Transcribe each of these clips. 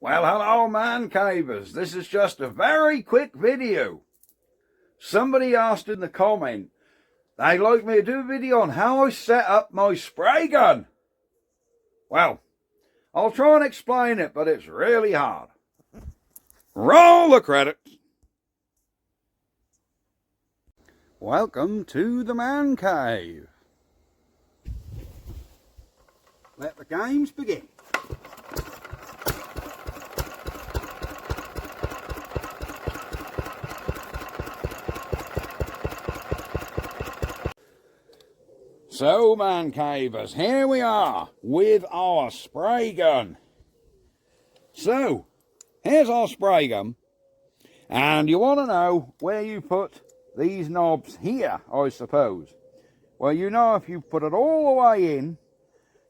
Well, hello man cavers, this is just a very quick video. Somebody asked in the comment, they'd like me to do a video on how I set up my spray gun. Well, I'll try and explain it, but it's really hard. Roll the credits. Welcome to the man cave. Let the games begin. So, man cavers, here we are with our spray gun. So, here's our spray gun, and you want to know where you put these knobs here, I suppose. Well, you know, if you put it all the way in,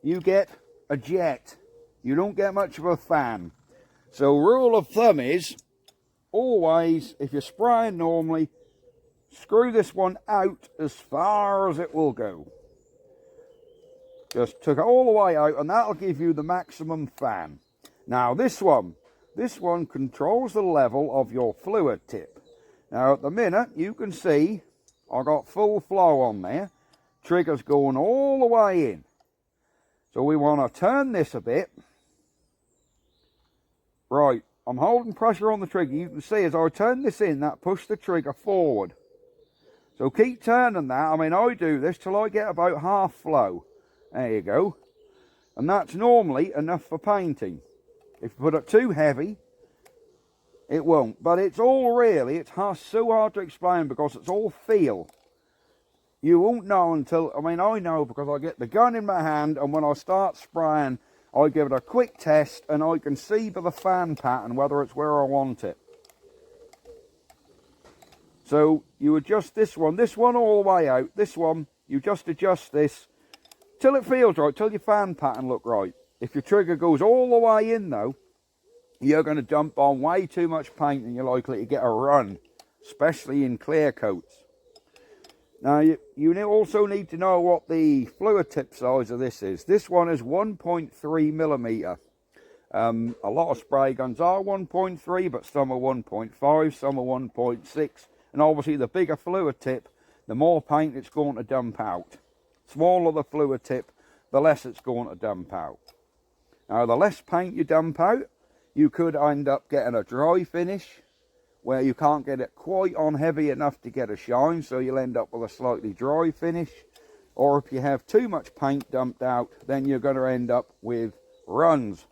you get a jet. You don't get much of a fan. So, rule of thumb is, always, if you're spraying normally, screw this one out as far as it will go. Just took it all the way out, and that'll give you the maximum fan. Now this one controls the level of your fluid tip. Now at the minute, you can see I got full flow on there. Trigger's going all the way in. So we want to turn this a bit. Right, I'm holding pressure on the trigger. You can see as I turn this in, that pushed the trigger forward. So keep turning that. I mean, I do this till I get about half flow. There you go. And that's normally enough for painting. If you put it too heavy, it won't. But it's all really, it's so hard to explain because it's all feel. You won't know until, I mean, I know because I get the gun in my hand, and when I start spraying, I give it a quick test and I can see by the fan pattern whether it's where I want it. So you adjust this one all the way out. This one, you just adjust this till it feels right, till your fan pattern look right. If your trigger goes all the way in though, you're going to dump on way too much paint and you're likely to get a run, especially in clear coats. Now you also need to know what the fluid tip size of this is. This one is 1.3 millimeter. A lot of spray guns are 1.3, but some are 1.5, some are 1.6. And obviously the bigger fluid tip, the more paint it's going to dump out. Smaller the fluid tip, the less it's going to dump out. Now, the less paint you dump out, you could end up getting a dry finish where you can't get it quite on heavy enough to get a shine, so you'll end up with a slightly dry finish. Or if you have too much paint dumped out, then you're going to end up with runs.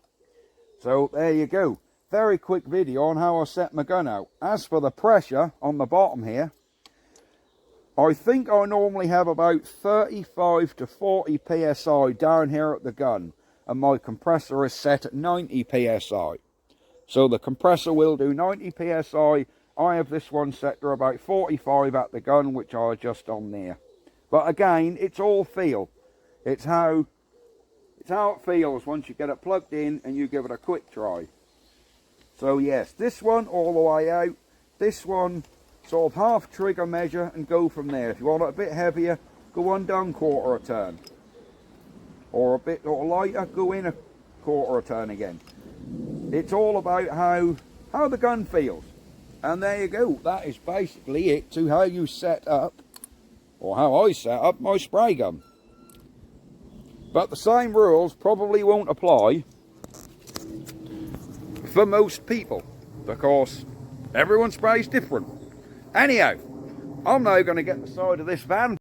So there you go. Very quick video on how I set my gun out. As for the pressure on the bottom here, I think I normally have about 35 to 40 psi down here at the gun, and my compressor is set at 90 psi. So the compressor will do 90 psi. I have this one set to about 45 at the gun, which I adjust on there. But again, it's all feel. It's how it feels once you get it plugged in and you give it a quick try. So yes, this one all the way out, this one sort of half trigger measure and go from there. If you want it a bit heavier, go on down quarter a turn. Or a bit lighter, go in a quarter a turn again. It's all about how the gun feels. And there you go. That is basically it to how you set up, or how I set up my spray gun. But the same rules probably won't apply for most people, because everyone sprays different. Anyhow, I'm now going to get the side of this van